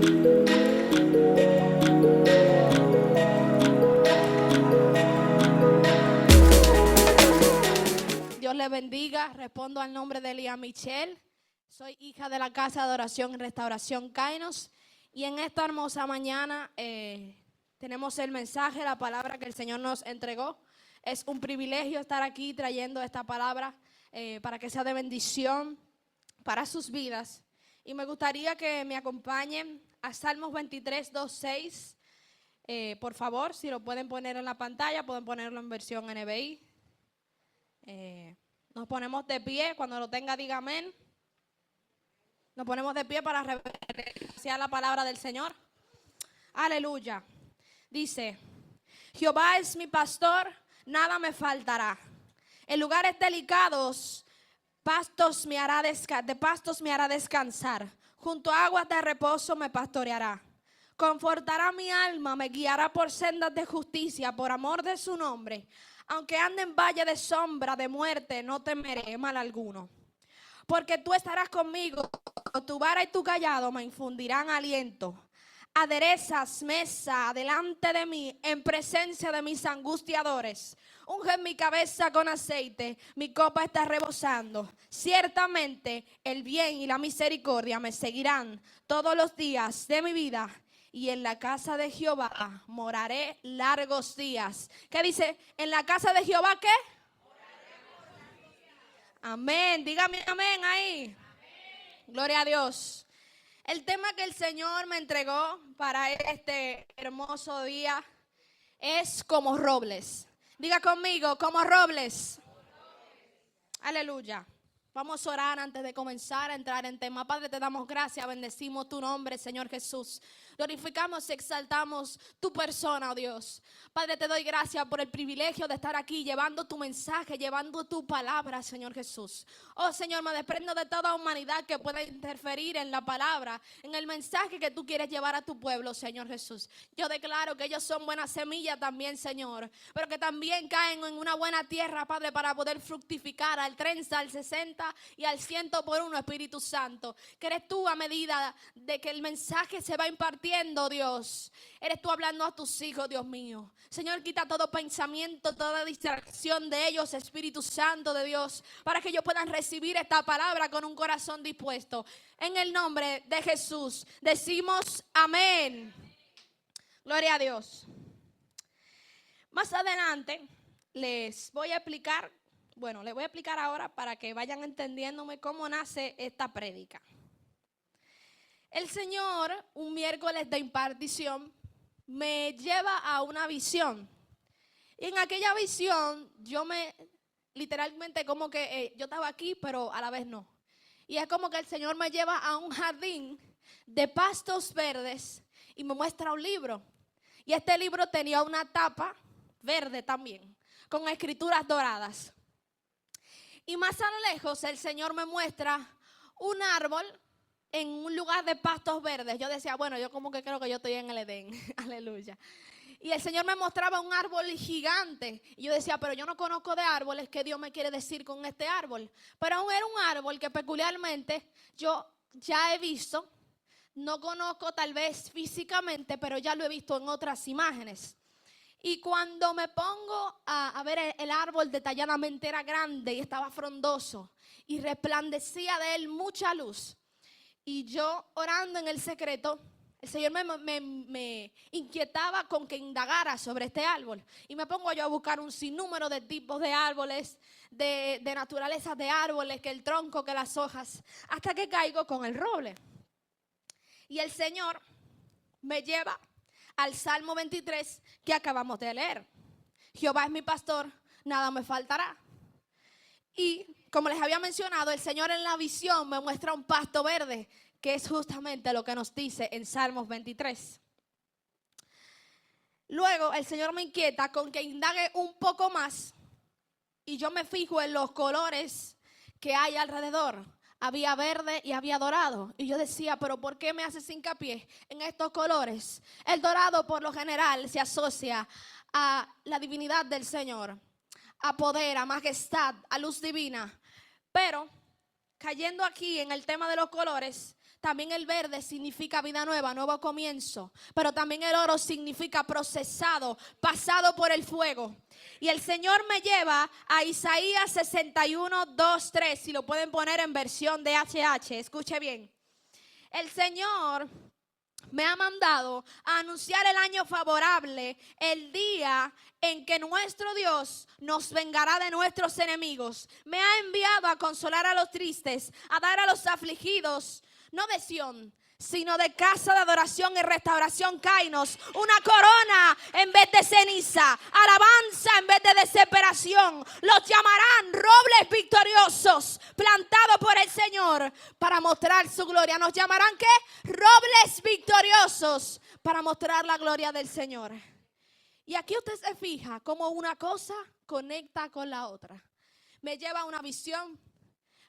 Dios le bendiga. Respondo al nombre de Elia Michelle. Soy hija de la Casa de Oración y Restauración Kainos. Y en esta hermosa mañana tenemos el mensaje, la palabra que el Señor nos entregó. Es un privilegio estar aquí trayendo esta palabra para que sea de bendición para sus vidas. Y me gustaría que me acompañen a Salmos 23, 2, 6. Por favor, si lo pueden poner en la pantalla, pueden ponerlo en versión NBI. Nos ponemos de pie, cuando lo tenga diga amén. Nos ponemos de pie para reverenciar la palabra del Señor. Aleluya. Dice: Jehová es mi pastor, nada me faltará. En lugares delicados, pastos me hará descansar. Junto a aguas de reposo me pastoreará. Confortará mi alma, me guiará por sendas de justicia, por amor de su nombre. Aunque ande en valle de sombra de muerte, no temeré mal alguno. Porque tú estarás conmigo, tu vara y tu callado me infundirán aliento. Aderezas mesa delante de mí en presencia de mis angustiadores. Unge mi cabeza con aceite, mi copa está rebosando. Ciertamente el bien y la misericordia me seguirán todos los días de mi vida. Y en la casa de Jehová moraré largos días. ¿Qué dice? ¿En la casa de Jehová qué? Amén. Dígame amén ahí. Amén. Gloria a Dios. El tema que el Señor me entregó para este hermoso día es como robles. Diga conmigo, como robles. Aleluya. Vamos a orar antes de comenzar a entrar en tema. Padre, te damos gracias, bendecimos tu nombre, Señor Jesús. Glorificamos y exaltamos tu persona, oh Dios. Padre, te doy gracias por el privilegio de estar aquí llevando tu mensaje, llevando tu palabra, Señor Jesús. Oh Señor, me desprendo de toda humanidad que pueda interferir en la palabra, en el mensaje que tú quieres llevar a tu pueblo, Señor Jesús. Yo declaro que ellos son buenas semillas también, Señor, pero que también caen en una buena tierra, Padre, para poder fructificar al 30, al 60 y al 100 por uno, Espíritu Santo. Que eres tú a medida de que el mensaje se va impartiendo, Dios. Eres tú hablando a tus hijos, Dios mío. Señor, quita todo pensamiento, toda distracción de ellos, Espíritu Santo de Dios, para que ellos puedan recibir esta palabra con un corazón dispuesto. En el nombre de Jesús decimos amén. Gloria a Dios. Más adelante les voy a explicar. Bueno, les voy a explicar ahora para que vayan entendiéndome cómo nace esta prédica. El Señor, un miércoles de impartición, me lleva a una visión. Y en aquella visión, literalmente como que yo estaba aquí, pero a la vez no. Y es como que el Señor me lleva a un jardín de pastos verdes y me muestra un libro. Y este libro tenía una tapa verde también, con escrituras doradas. Y más a lo lejos el Señor me muestra un árbol en un lugar de pastos verdes. Yo decía, bueno, yo como que creo que yo estoy en el Edén. Aleluya. Y el Señor me mostraba un árbol gigante. Y yo decía, pero yo no conozco de árboles. ¿Qué Dios me quiere decir con este árbol? Pero aún era un árbol que peculiarmente yo ya he visto. No conozco tal vez físicamente, pero ya lo he visto en otras imágenes. Y cuando me pongo a ver el árbol detalladamente, era grande y estaba frondoso y resplandecía de él mucha luz. Y yo orando en el secreto, el Señor me inquietaba con que indagara sobre este árbol. Y me pongo yo a buscar un sinnúmero de tipos de árboles, de naturaleza de árboles, que el tronco, que las hojas, hasta que caigo con el roble. Y el Señor me lleva al Salmo 23 que acabamos de leer. Jehová es mi pastor, nada me faltará. Y como les había mencionado, el Señor en la visión me muestra un pasto verde, que es justamente lo que nos dice en Salmos 23. Luego el Señor me inquieta con que indague un poco más y yo me fijo en los colores que hay alrededor. Había verde y había dorado. Y yo decía, pero ¿por qué me haces hincapié en estos colores? El dorado por lo general se asocia a la divinidad del Señor, a poder, a majestad, a luz divina. Pero cayendo aquí en el tema de los colores, también el verde significa vida nueva, nuevo comienzo. Pero también el oro significa procesado, pasado por el fuego. Y el Señor me lleva a Isaías 61, 2, 3. Si lo pueden poner en versión de HH, escuche bien. El Señor me ha mandado a anunciar el año favorable, el día en que nuestro Dios nos vengará de nuestros enemigos. Me ha enviado a consolar a los tristes, a dar a los afligidos, no de Sión, sino de casa de adoración y restauración, Kainos, una corona en vez de ceniza, alabanza en vez de desesperación. Los llamarán robles victoriosos, plantados por el Señor para mostrar su gloria. Nos llamarán ¿qué? Robles victoriosos para mostrar la gloria del Señor. Y aquí usted se fija cómo una cosa conecta con la otra. Me lleva a una visión,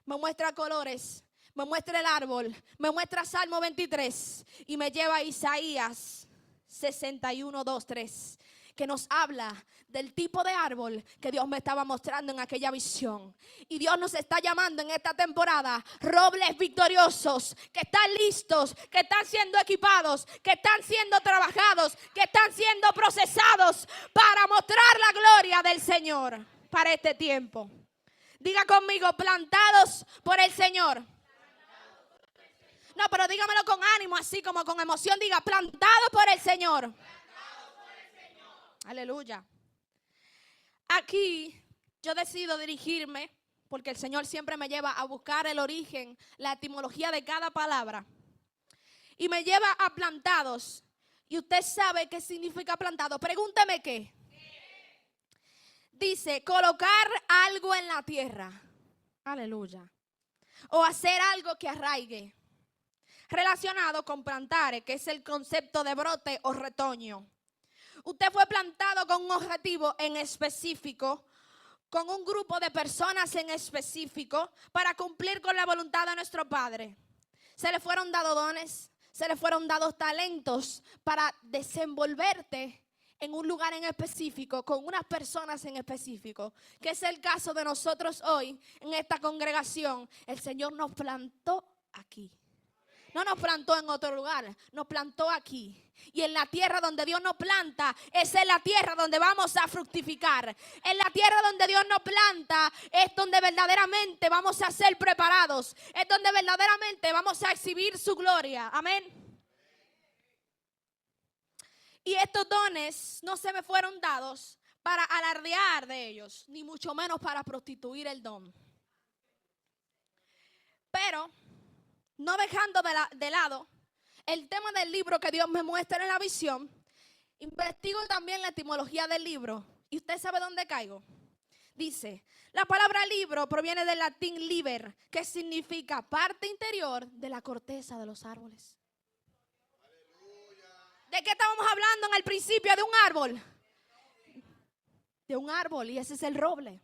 me muestra colores, me muestra el árbol, me muestra Salmo 23 y me lleva a Isaías 61, 2, 3, que nos habla del tipo de árbol que Dios me estaba mostrando en aquella visión. Y Dios nos está llamando en esta temporada robles victoriosos, que están listos, que están siendo equipados, que están siendo trabajados, que están siendo procesados para mostrar la gloria del Señor para este tiempo. Diga conmigo, plantados por el Señor. No, pero dígamelo con ánimo, así como con emoción. Diga, plantado por el Señor. Plantado por el Señor. Aleluya. Aquí yo decido dirigirme, porque el Señor siempre me lleva a buscar el origen, la etimología de cada palabra. Y me lleva a plantados. Y usted sabe qué significa plantado. Pregúnteme qué. Dice, colocar algo en la tierra. Aleluya. O hacer algo que arraigue. Relacionado con plantare, que es el concepto de brote o retoño. Usted fue plantado con un objetivo en específico, con un grupo de personas en específico, para cumplir con la voluntad de nuestro Padre. Se le fueron dados dones, se le fueron dados talentos para desenvolverte en un lugar en específico, con unas personas en específico, que es el caso de nosotros hoy en esta congregación. El Señor nos plantó aquí. No nos plantó en otro lugar, nos plantó aquí. Y en la tierra donde Dios nos planta, es en la tierra donde vamos a fructificar. En la tierra donde Dios nos planta, es donde verdaderamente vamos a ser preparados. Es donde verdaderamente vamos a exhibir su gloria. Amén. Y estos dones no se me fueron dados para alardear de ellos, ni mucho menos para prostituir el don. Pero no dejando de lado el tema del libro que Dios me muestra en la visión, investigo también la etimología del libro. ¿Y usted sabe dónde caigo? Dice, la palabra libro proviene del latín liber, que significa parte interior de la corteza de los árboles. ¿De qué estábamos hablando en el principio? De un árbol. De un árbol, y ese es el roble.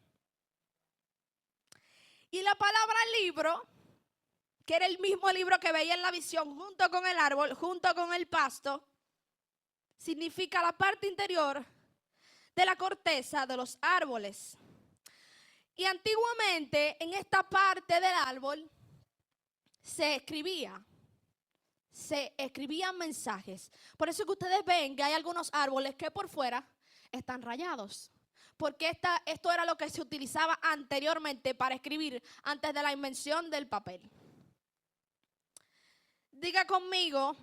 Y la palabra libro, que era el mismo libro que veía en la visión, junto con el árbol, junto con el pasto, significa la parte interior de la corteza de los árboles. Y antiguamente en esta parte del árbol se escribían mensajes. Por eso que ustedes ven que hay algunos árboles que por fuera están rayados. Porque esto era lo que se utilizaba anteriormente para escribir antes de la invención del papel. Diga conmigo,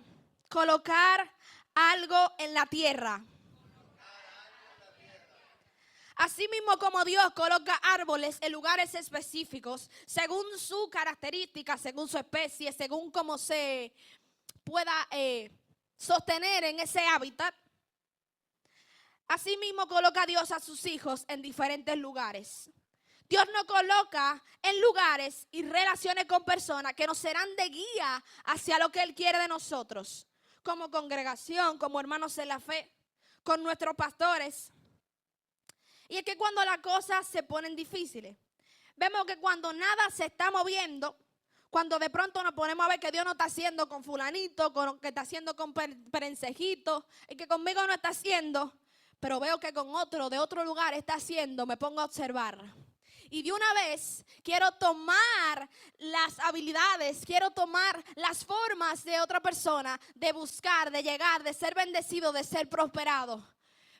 colocar algo en la tierra. Así mismo como Dios coloca árboles en lugares específicos, según su característica, según su especie, según cómo se pueda sostener en ese hábitat. Así mismo coloca Dios a sus hijos en diferentes lugares. Dios nos coloca en lugares y relaciones con personas que nos serán de guía hacia lo que Él quiere de nosotros, como congregación, como hermanos en la fe, con nuestros pastores. Y es que cuando las cosas se ponen difíciles, vemos que cuando nada se está moviendo, cuando de pronto nos ponemos a ver que Dios no está haciendo con fulanito, con que está haciendo con perencejito, y que conmigo no está haciendo, pero veo que con otro de otro lugar está haciendo, me pongo a observar. Y de una vez quiero tomar las habilidades, quiero tomar las formas de otra persona, de buscar, de llegar, de ser bendecido, de ser prosperado.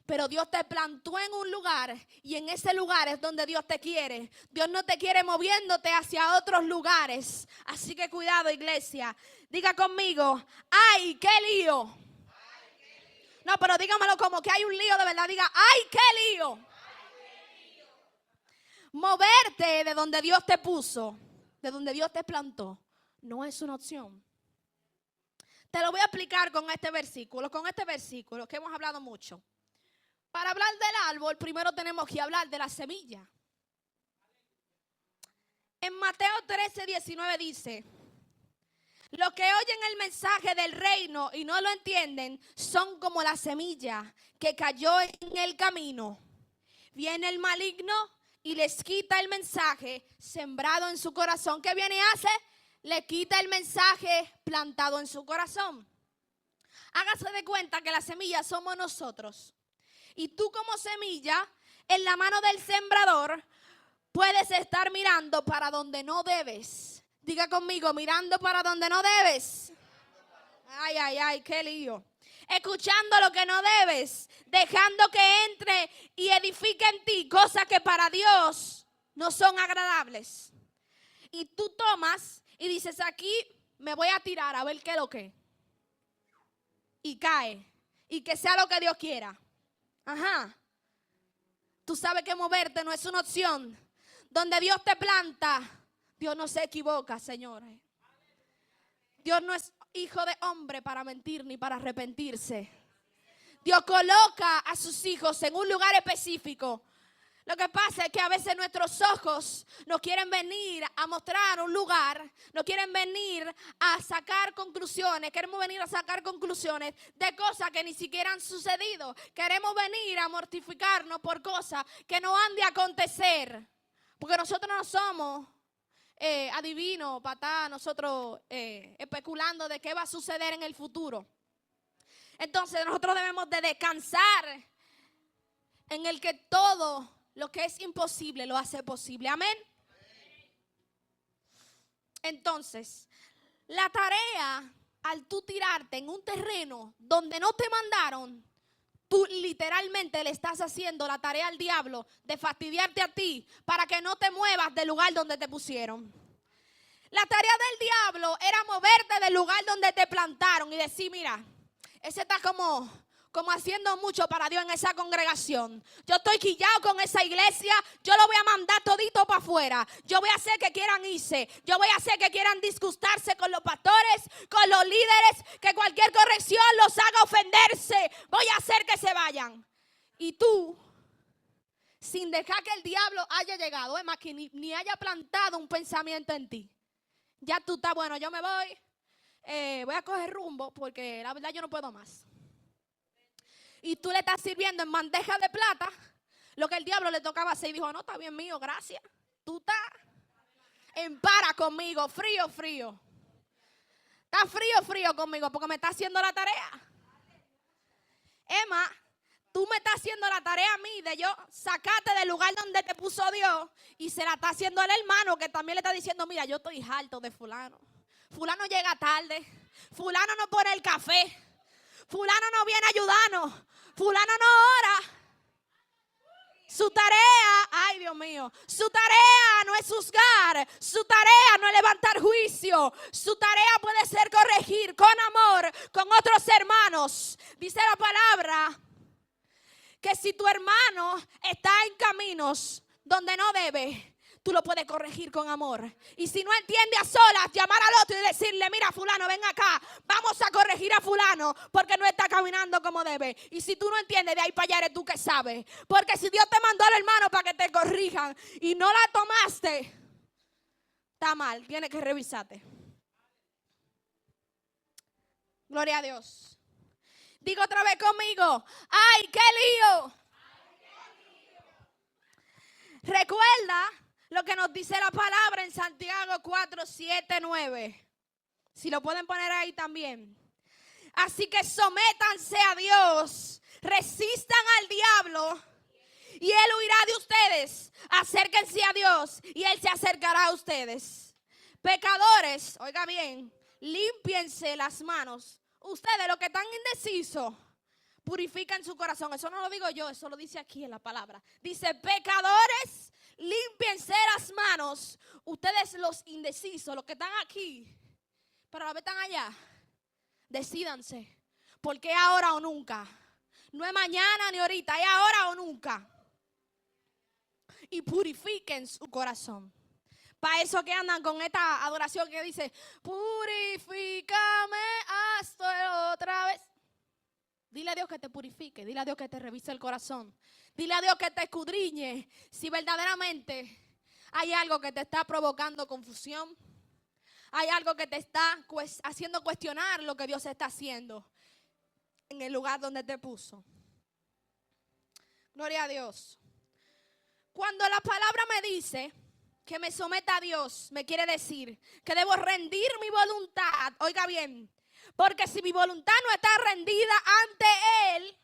Pero Dios te plantó en un lugar y en ese lugar es donde Dios te quiere. Dios no te quiere moviéndote hacia otros lugares. Así que cuidado, iglesia. Diga conmigo, ¡ay, qué lío! No, pero dígamelo como que hay un lío de verdad. Diga, ¡ay, qué lío! Moverte de donde Dios te puso, de donde Dios te plantó, no es una opción. Te lo voy a explicar con este versículo que hemos hablado mucho. Para hablar del árbol, primero tenemos que hablar de la semilla. En Mateo 13:19 dice: los que oyen el mensaje del reino y no lo entienden son como la semilla que cayó en el camino. Viene el maligno y les quita el mensaje sembrado en su corazón. ¿Qué viene y hace? Le quita el mensaje plantado en su corazón. Hágase de cuenta que la semilla somos nosotros. Y tú como semilla, en la mano del sembrador, puedes estar mirando para donde no debes. Diga conmigo, mirando para donde no debes. Ay, ay, ay, qué lío. Escuchando lo que no debes, dejando que entre y edifique en ti cosas que para Dios no son agradables. Y tú tomas y dices, aquí me voy a tirar a ver qué es lo que. Y cae. Y que sea lo que Dios quiera. Ajá. Tú sabes que moverte no es una opción. Donde Dios te planta, Dios no se equivoca, señores. Dios no es hijo de hombre para mentir ni para arrepentirse. Dios coloca a sus hijos en un lugar específico. Lo que pasa es que a veces nuestros ojos nos quieren venir a mostrar un lugar, nos quieren venir a sacar conclusiones, queremos venir a sacar conclusiones de cosas que ni siquiera han sucedido. Queremos venir a mortificarnos por cosas que no han de acontecer. Porque nosotros no somos adivinos, patá, nosotros especulando de qué va a suceder en el futuro. Entonces nosotros debemos de descansar en el que todo lo que es imposible lo hace posible. Amén. Entonces, la tarea al tú tirarte en un terreno donde no te mandaron, tú literalmente le estás haciendo la tarea al diablo de fastidiarte a ti para que no te muevas del lugar donde te pusieron. La tarea del diablo era moverte del lugar donde te plantaron y decir, mira, ese está como haciendo mucho para Dios en esa congregación. Yo estoy quillado con esa iglesia. Yo lo voy a mandar todito para afuera. Yo voy a hacer que quieran irse. Yo voy a hacer que quieran disgustarse con los pastores, con los líderes. Que cualquier corrección los haga ofenderse. Voy a hacer que se vayan. Y tú, sin dejar que el diablo haya llegado, es más que ni haya plantado un pensamiento en ti. Ya tú estás, bueno, yo me voy. Voy a coger rumbo porque la verdad yo no puedo más. Y tú le estás sirviendo en bandeja de plata lo que el diablo le tocaba hacer. Y dijo, no, está bien mío, gracias. Tú estás en para conmigo, frío. Estás frío conmigo porque me está haciendo la tarea. Emma, tú me estás haciendo la tarea a mí de yo sacarte del lugar donde te puso Dios. Y se la está haciendo el hermano que también le está diciendo, mira, yo estoy harto de fulano. Fulano llega tarde. Fulano no pone el café. Fulano no viene a ayudarnos. Fulano no ora. Su tarea, ay Dios mío, su tarea no es juzgar. Su tarea no es levantar juicio. Su tarea puede ser corregir con amor con otros hermanos. Dice la palabra que si tu hermano está en caminos donde no debe, tú lo puedes corregir con amor. Y si no entiende a solas, llamar al otro y decirle, mira fulano, ven acá, vamos a corregir a fulano porque no está caminando como debe. Y si tú no entiendes, de ahí para allá eres tú que sabes. Porque si Dios te mandó al hermano para que te corrijan y no la tomaste, está mal, tienes que revisarte. Gloria a Dios. Digo otra vez conmigo, ¡ay, qué lío! Recuerda lo que nos dice la palabra en Santiago 4, 7, 9. Si lo pueden poner ahí también. Así que sométanse a Dios, resistan al diablo y Él huirá de ustedes. Acérquense a Dios y Él se acercará a ustedes. Pecadores, oiga bien, límpiense las manos. Ustedes, los que están indecisos, purifican su corazón. Eso no lo digo yo, eso lo dice aquí en la palabra. Dice, pecadores, límpiense las manos. Ustedes los indecisos, los que están aquí, pero los que están allá, decídanse. Porque ahora o nunca. No es mañana ni ahorita, es ahora o nunca. Y purifiquen su corazón. Para eso que andan con esta adoración que dice, purifícame hasta otra vez. Dile a Dios que te purifique, dile a Dios que te revise el corazón. Dile a Dios que te escudriñe si verdaderamente hay algo que te está provocando confusión. Hay algo que te está haciendo cuestionar lo que Dios está haciendo en el lugar donde te puso. Gloria a Dios. Cuando la palabra me dice que me someta a Dios, me quiere decir que debo rendir mi voluntad. Oiga bien, porque si mi voluntad no está rendida ante Él,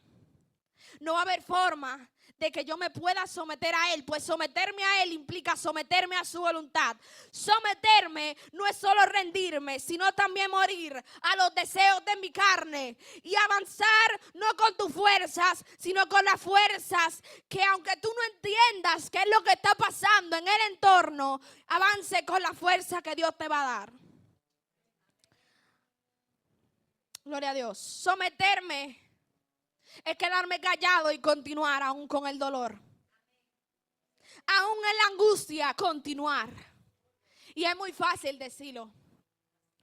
no va a haber forma de que yo me pueda someter a Él, pues someterme a Él implica someterme a su voluntad. Someterme no es solo rendirme, sino también morir a los deseos de mi carne y avanzar no con tus fuerzas, sino con las fuerzas que, aunque tú no entiendas qué es lo que está pasando en el entorno, avance con la fuerza que Dios te va a dar. Gloria a Dios. Someterme es quedarme callado y continuar aún con el dolor. Aún en la angustia, continuar. Y es muy fácil decirlo,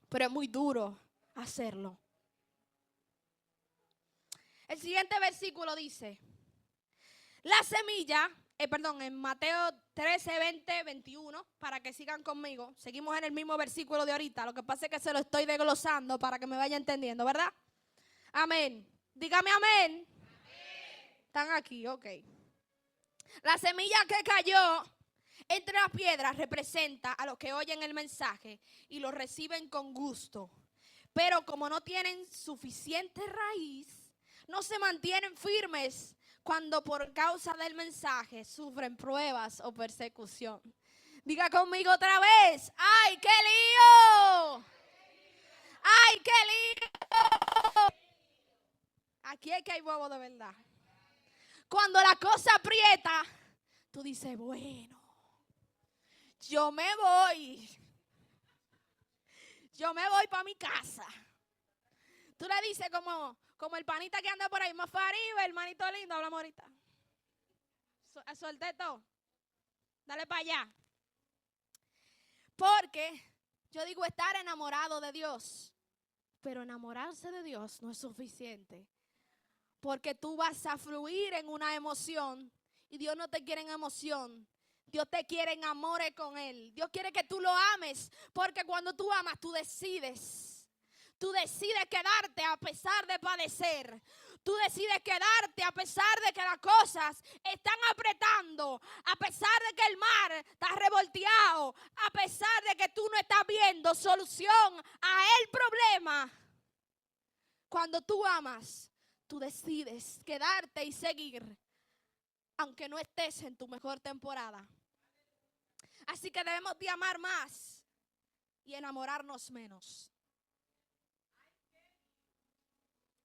pero es muy duro hacerlo. El siguiente versículo dice, la semilla, en Mateo 13, 20, 21, para que sigan conmigo. Seguimos en el mismo versículo de ahorita, lo que pasa es que se lo estoy desglosando para que me vaya entendiendo, ¿verdad? Amén. Dígame amén. Están aquí, ok. La semilla que cayó entre las piedras representa a los que oyen el mensaje y lo reciben con gusto. Pero como no tienen suficiente raíz, no se mantienen firmes cuando por causa del mensaje sufren pruebas o persecución. Diga conmigo otra vez, ¡ay, qué lío! ¡Ay, qué lío! Aquí es que hay huevo de verdad. Cuando la cosa aprieta, tú dices, bueno, yo me voy para mi casa. Tú le dices como el panita que anda por ahí, más arriba, hermanito lindo, hablamos ahorita. Solté todo. Dale para allá. Porque yo digo estar enamorado de Dios, pero enamorarse de Dios no es suficiente. Porque tú vas a fluir en una emoción y Dios no te quiere en emoción. Dios te quiere en amores con Él. Dios quiere que tú lo ames, porque cuando tú amas, tú decides. Tú decides quedarte a pesar de padecer. Tú decides quedarte a pesar de que las cosas están apretando, a pesar de que el mar está revolteado, a pesar de que tú no estás viendo solución a el problema. Cuando tú amas, tú decides quedarte y seguir, aunque no estés en tu mejor temporada. Así que debemos de amar más y enamorarnos menos.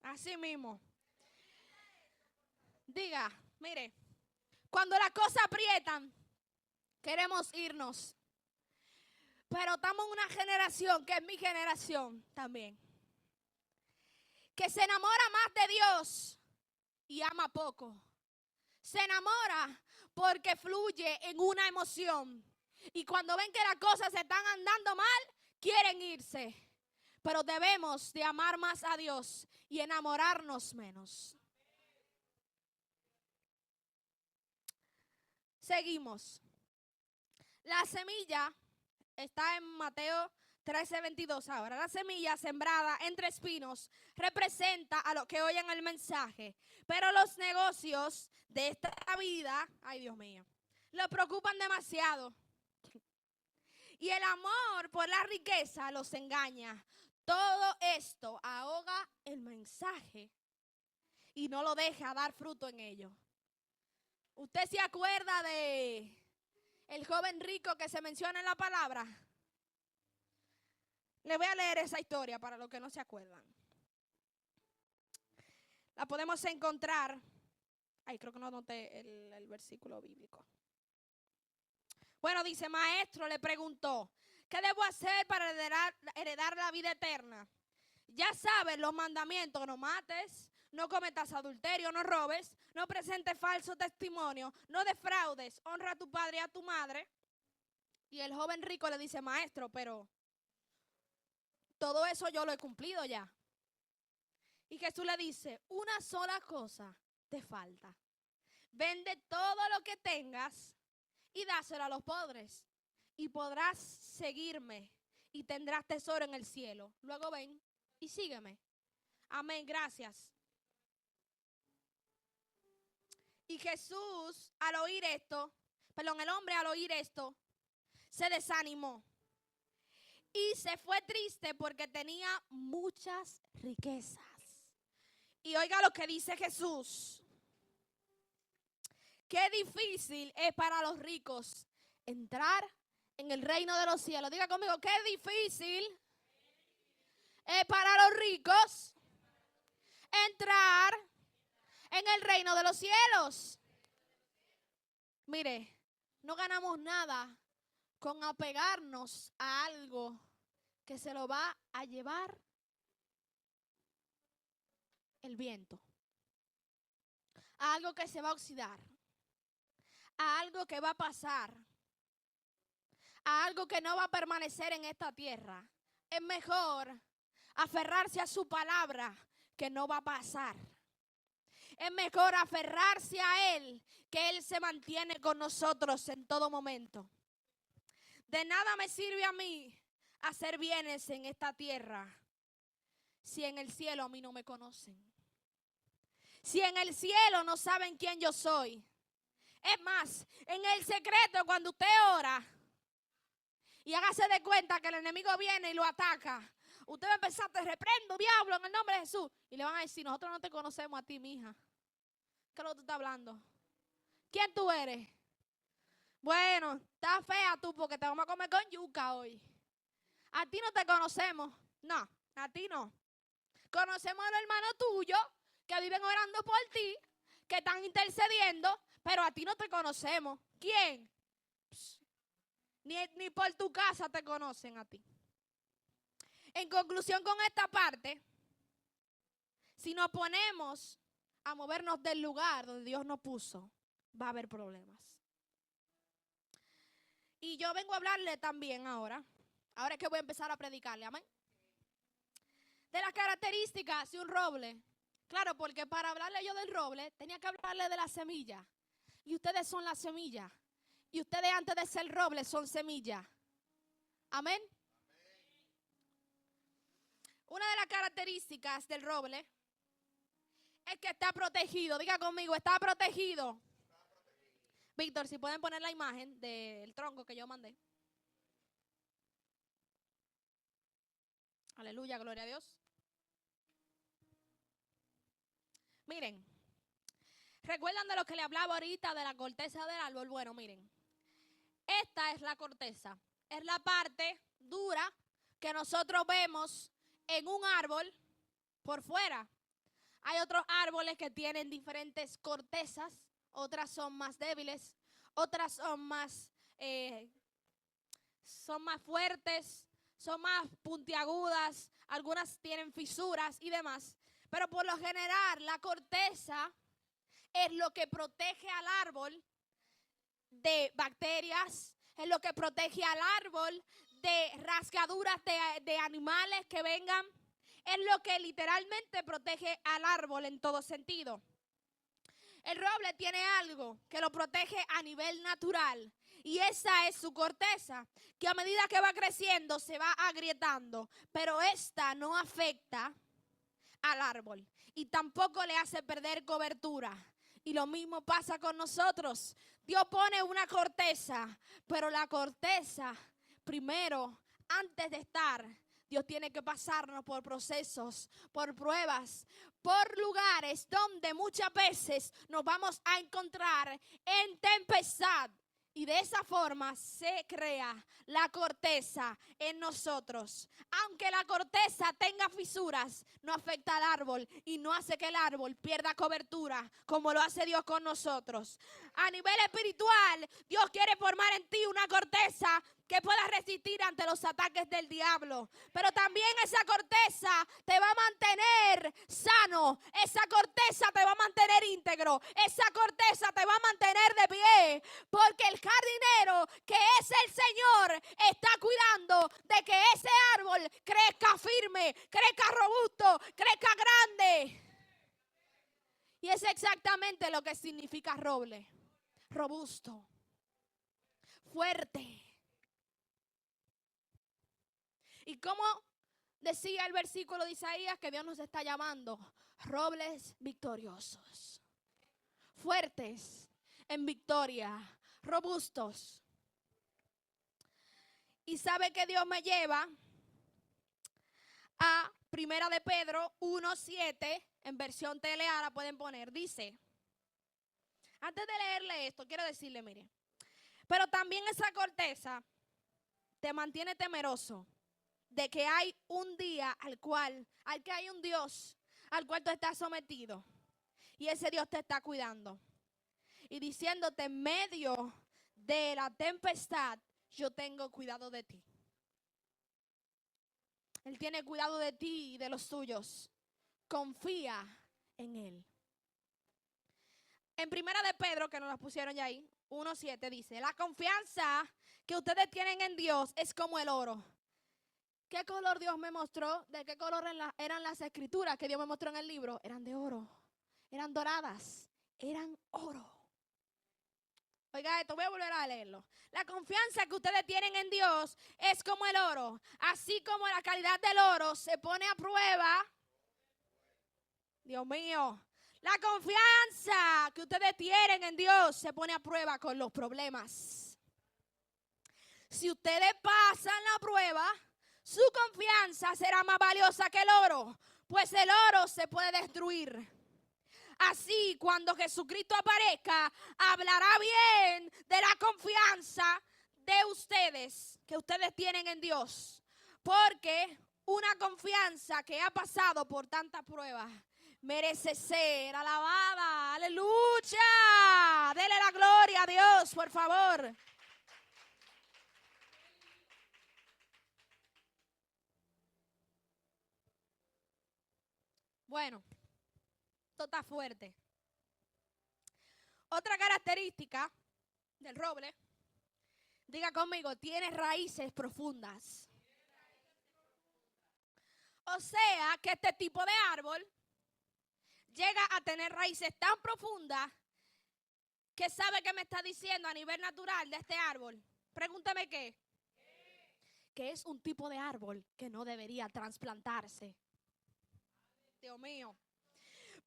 Así mismo. Diga, mire, cuando las cosas aprietan, queremos irnos. Pero estamos en una generación, que es mi generación también, que se enamora más de Dios y ama poco. Se enamora porque fluye en una emoción. Y cuando ven que las cosas se están andando mal, quieren irse. Pero debemos de amar más a Dios y enamorarnos menos. Seguimos. La semilla está en Mateo 13:22 ahora. La semilla sembrada entre espinos representa a los que oyen el mensaje. Pero los negocios de esta vida, ay Dios mío, los preocupan demasiado. Y el amor por la riqueza los engaña. Todo esto ahoga el mensaje y no lo deja dar fruto en ello. ¿Usted se acuerda de el joven rico que se menciona en la palabra? Le voy a leer esa historia para los que no se acuerdan. La podemos encontrar. Ay, creo que no anoté el versículo bíblico. Bueno, dice, maestro, le preguntó, ¿qué debo hacer para heredar la vida eterna? Ya sabes los mandamientos: no mates, no cometas adulterio, no robes, no presentes falso testimonio, no defraudes, honra a tu padre y a tu madre. Y el joven rico le dice, maestro, pero todo eso yo lo he cumplido ya. Y Jesús le dice, una sola cosa te falta. Vende todo lo que tengas y dáselo a los pobres, y podrás seguirme y tendrás tesoro en el cielo. Luego ven y sígueme. Amén, gracias. Y Jesús al oír esto, el hombre al oír esto, se desanimó y se fue triste porque tenía muchas riquezas. Y oiga lo que dice Jesús. Qué difícil es para los ricos entrar en el reino de los cielos. Diga conmigo, qué difícil es para los ricos entrar en el reino de los cielos. Mire, no ganamos nada con apegarnos a algo que se lo va a llevar el viento, a algo que se va a oxidar, a algo que va a pasar, a algo que no va a permanecer en esta tierra. Es mejor aferrarse a su palabra, que no va a pasar. Es mejor aferrarse a Él, que Él se mantiene con nosotros en todo momento. De nada me sirve a mí hacer bienes en esta tierra si en el cielo a mí no me conocen. Si en el cielo no saben quién yo soy. Es más, en el secreto, cuando usted ora y hágase de cuenta que el enemigo viene y lo ataca, usted va a empezar, te reprendo, diablo, en el nombre de Jesús. Y le van a decir, nosotros no te conocemos a ti, mija. ¿Qué es lo que tú estás hablando? ¿Quién tú eres? Bueno, está fea tú porque te vamos a comer con yuca hoy. A ti no te conocemos. No, a ti no. Conocemos a los hermanos tuyos que viven orando por ti, que están intercediendo, pero a ti no te conocemos. ¿Quién? Ni por tu casa te conocen a ti. En conclusión con esta parte, si nos ponemos a movernos del lugar donde Dios nos puso, va a haber problemas. Y yo vengo a hablarle también ahora es que voy a empezar a predicarle, amén, de las características de un roble. Claro, porque para hablarle yo del roble, tenía que hablarle de la semilla. Y ustedes son la semilla. Y ustedes antes de ser roble son semilla. Amén. Una de las características del roble es que está protegido. Diga conmigo, está protegido. Víctor, si pueden poner la imagen del tronco que yo mandé. Aleluya, gloria a Dios. Miren, ¿recuerdan de lo que le hablaba ahorita de la corteza del árbol? Bueno, miren, esta es la corteza. Es la parte dura que nosotros vemos en un árbol por fuera. Hay otros árboles que tienen diferentes cortezas, otras son más débiles, otras son más fuertes, son más puntiagudas, algunas tienen fisuras y demás. Pero por lo general la corteza es lo que protege al árbol de bacterias, es lo que protege al árbol de rasgaduras de animales que vengan. Es lo que literalmente protege al árbol en todo sentido. El roble tiene algo que lo protege a nivel natural, y esa es su corteza, que a medida que va creciendo se va agrietando, pero esta no afecta al árbol y tampoco le hace perder cobertura. Y lo mismo pasa con nosotros. Dios pone una corteza, pero la corteza primero, antes de estar Dios tiene que pasarnos por procesos, por pruebas, por lugares donde muchas veces nos vamos a encontrar en tempestad. Y de esa forma se crea la corteza en nosotros. Aunque la corteza tenga fisuras, no afecta al árbol y no hace que el árbol pierda cobertura como lo hace Dios con nosotros. A nivel espiritual, Dios quiere formar en ti una corteza que pueda resistir ante los ataques del diablo. Pero también esa corteza te va a mantener sano. Esa corteza te va a mantener íntegro. Esa corteza te va a mantener de pie. Porque el jardinero, que es el Señor, está cuidando de que ese árbol crezca firme, crezca robusto, crezca grande. Y es exactamente lo que significa roble. Robusto, fuerte. Y como decía el versículo de Isaías, que Dios nos está llamando robles victoriosos, fuertes en victoria, robustos. Y sabe que Dios me lleva a Primera de Pedro 1:7, en versión TLA la pueden poner. Dice, antes de leerle esto, quiero decirle, mire, pero también esa corteza te mantiene temeroso de que hay un día al que hay un Dios al cual tú estás sometido. Y ese Dios te está cuidando. Y diciéndote, en medio de la tempestad, yo tengo cuidado de ti. Él tiene cuidado de ti y de los tuyos. Confía en Él. En Primera de Pedro, que nos la pusieron ya ahí, 1:7 dice, la confianza que ustedes tienen en Dios es como el oro. ¿Qué color Dios me mostró? ¿De qué color eran las escrituras que Dios me mostró en el libro? Eran de oro, eran doradas, eran oro. Oiga esto, voy a volver a leerlo. La confianza que ustedes tienen en Dios es como el oro. Así como la calidad del oro se pone a prueba. Dios mío. La confianza que ustedes tienen en Dios se pone a prueba con los problemas. Si ustedes pasan la prueba, su confianza será más valiosa que el oro, pues el oro se puede destruir. Así, cuando Jesucristo aparezca, hablará bien de la confianza de ustedes, que ustedes tienen en Dios. Porque una confianza que ha pasado por tantas pruebas merece ser alabada. ¡Aleluya! Dele la gloria a Dios, por favor. Bueno, esto está fuerte. Otra característica del roble, diga conmigo, tiene raíces profundas. O sea que este tipo de árbol llega a tener raíces tan profundas que sabe que me está diciendo a nivel natural de este árbol. Pregúntame qué. Que es un tipo de árbol que no debería trasplantarse. Dios mío.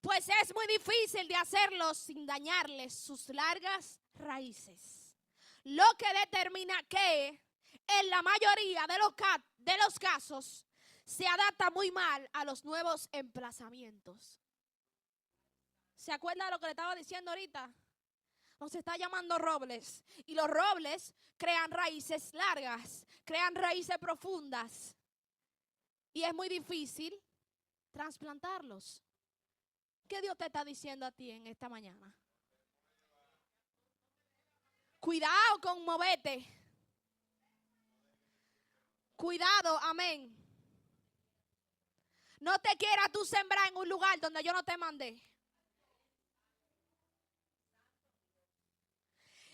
Pues es muy difícil de hacerlo sin dañarles sus largas raíces. Lo que determina que en la mayoría de los casos se adapta muy mal a los nuevos emplazamientos. ¿Se acuerda de lo que le estaba diciendo ahorita? Nos está llamando robles. Y los robles crean raíces largas, crean raíces profundas. Y es muy difícil trasplantarlos. ¿Qué Dios te está diciendo a ti en esta mañana? Cuidado con moverte. Cuidado, amén. No te quieras tú sembrar en un lugar donde yo no te mandé.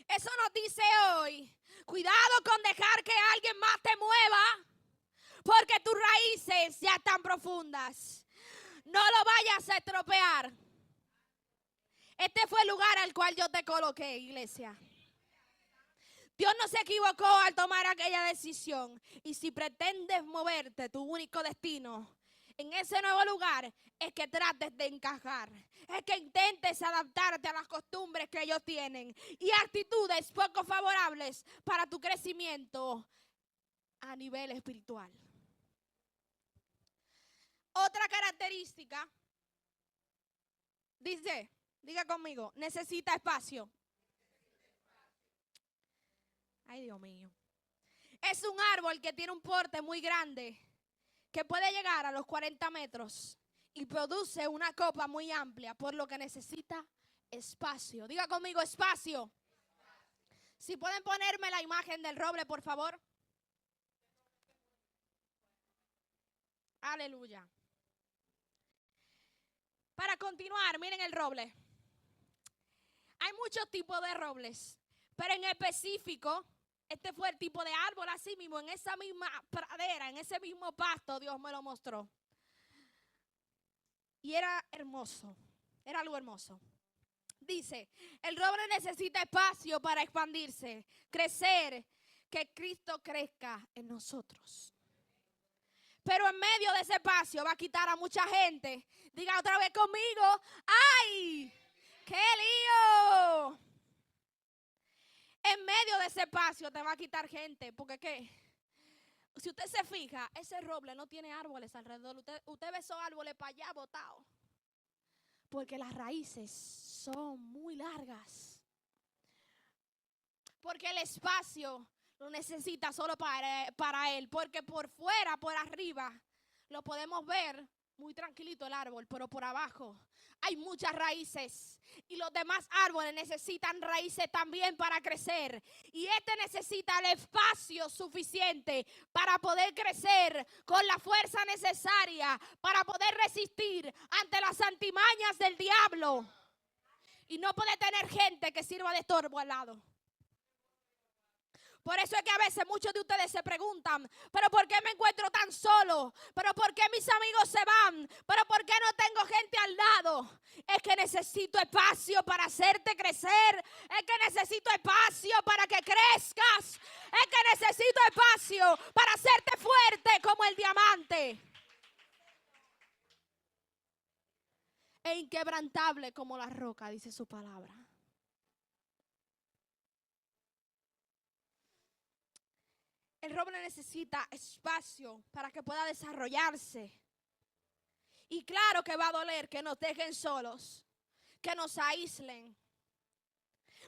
Eso nos dice hoy, cuidado con dejar que alguien más te mueva, porque tus raíces ya están profundas. No lo vayas a estropear. Este fue el lugar al cual yo te coloqué, iglesia. Dios no se equivocó al tomar aquella decisión. Y si pretendes moverte, tu único destino en ese nuevo lugar es que trates de encajar, es que intentes adaptarte a las costumbres que ellos tienen y actitudes poco favorables para tu crecimiento a nivel espiritual. Otra característica, diga conmigo, necesita espacio. Ay, Dios mío. Es un árbol que tiene un porte muy grande, que puede llegar a los 40 metros y produce una copa muy amplia, por lo que necesita espacio. Diga conmigo, espacio. Si pueden ponerme la imagen del roble, por favor. Aleluya. Para continuar, miren el roble. Hay muchos tipos de robles, pero en específico, este fue el tipo de árbol así mismo, en esa misma pradera, en ese mismo pasto, Dios me lo mostró. Y era hermoso, era algo hermoso. Dice, el roble necesita espacio para expandirse, crecer, que Cristo crezca en nosotros. Pero en medio de ese espacio va a quitar a mucha gente. Diga otra vez conmigo, ¡ay! ¡Qué lío! En medio de ese espacio te va a quitar gente, porque ¿qué? Si usted se fija, ese roble no tiene árboles alrededor. Usted ve esos árboles para allá botados, porque las raíces son muy largas. Porque el espacio lo necesita solo para él, porque por fuera, por arriba, lo podemos ver muy tranquilito el árbol, pero por abajo hay muchas raíces y los demás árboles necesitan raíces también para crecer, y este necesita el espacio suficiente para poder crecer con la fuerza necesaria para poder resistir ante las artimañas del diablo, y no puede tener gente que sirva de estorbo al lado. Por eso es que a veces muchos de ustedes se preguntan, ¿pero por qué me encuentro tan solo? ¿Pero por qué mis amigos se van? ¿Pero por qué no tengo gente al lado? Es que necesito espacio para hacerte crecer. Es que necesito espacio para que crezcas. Es que necesito espacio para hacerte fuerte como el diamante. E inquebrantable como la roca, dice su palabra. El roble necesita espacio para que pueda desarrollarse. Y claro que va a doler que nos dejen solos, que nos aíslen.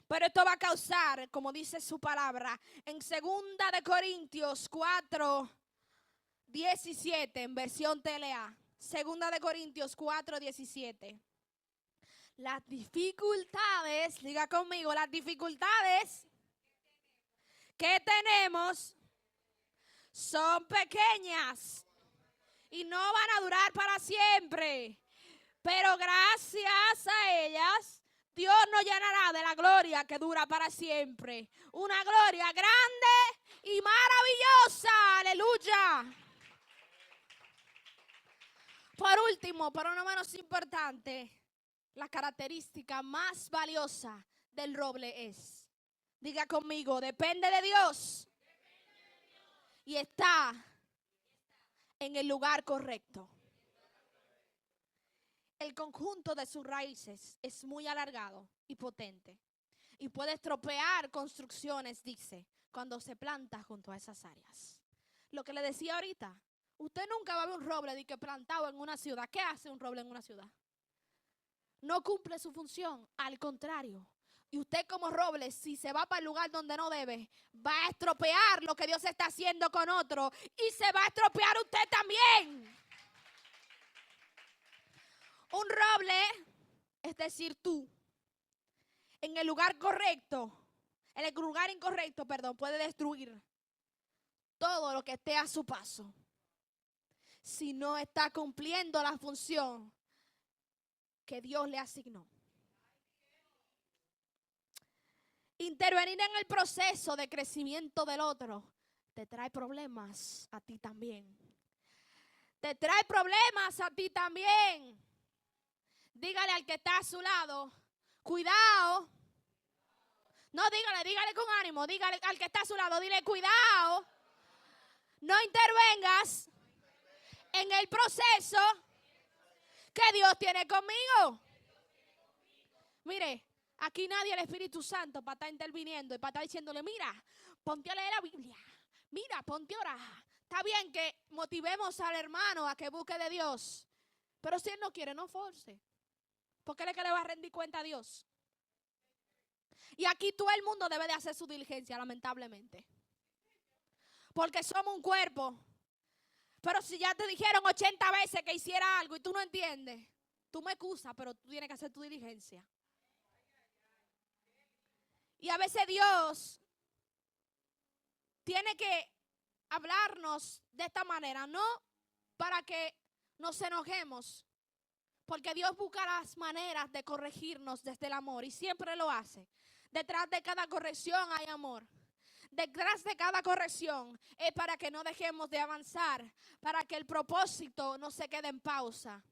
Pero esto va a causar, como dice su palabra, en 2 Corintios 4:17, en versión TLA. 2 Corintios 4:17. Las dificultades, diga conmigo, las dificultades que tenemos son pequeñas y no van a durar para siempre, pero gracias a ellas Dios nos llenará de la gloria que dura para siempre, una gloria grande y maravillosa. Aleluya. Por último, pero no menos importante, la característica más valiosa del roble es, diga conmigo, depende de Dios. Y está en el lugar correcto. El conjunto de sus raíces es muy alargado y potente, y puede estropear construcciones, dice, cuando se planta junto a esas áreas. Lo que le decía ahorita, usted nunca va a ver un roble de que plantado en una ciudad. ¿Qué hace un roble en una ciudad? No cumple su función, al contrario. Y usted como roble, si se va para el lugar donde no debe, va a estropear lo que Dios está haciendo con otro. Y se va a estropear usted también. Un roble, es decir, tú, en el lugar correcto, en el lugar incorrecto, perdón, puede destruir todo lo que esté a su paso, si no está cumpliendo la función que Dios le asignó. Intervenir en el proceso de crecimiento del otro te trae problemas a ti también. Te trae problemas a ti también. Dígale al que está a su lado, cuidado. No, dígale con ánimo. Dígale al que está a su lado, dile, cuidado. No intervengas en el proceso que Dios tiene conmigo. Mire, aquí nadie el Espíritu Santo para estar interviniendo y para estar diciéndole, mira, ponte a leer la Biblia. Mira, ponte a orar. está bien que motivemos al hermano a que busque de Dios, pero si él no quiere, no force. Porque él es que le va a rendir cuenta a Dios. Y aquí todo el mundo debe de hacer su diligencia, lamentablemente. Porque somos un cuerpo. Pero si ya te dijeron 80 veces que hiciera algo y tú no entiendes, tú me excusas, pero tú tienes que hacer tu diligencia. Y a veces Dios tiene que hablarnos de esta manera, no para que nos enojemos, porque Dios busca las maneras de corregirnos desde el amor y siempre lo hace. Detrás de cada corrección hay amor. Detrás de cada corrección es para que no dejemos de avanzar, para que el propósito no se quede en pausa.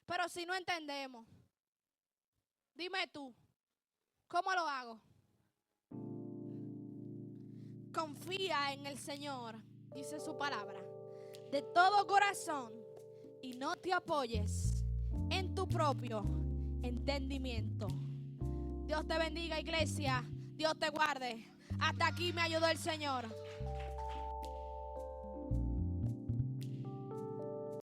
Pero si no entendemos, dime tú, ¿cómo lo hago? Confía en el Señor, dice su palabra, de todo corazón y no te apoyes en tu propio entendimiento. Dios te bendiga, iglesia. Dios te guarde. Hasta aquí me ayudó el Señor.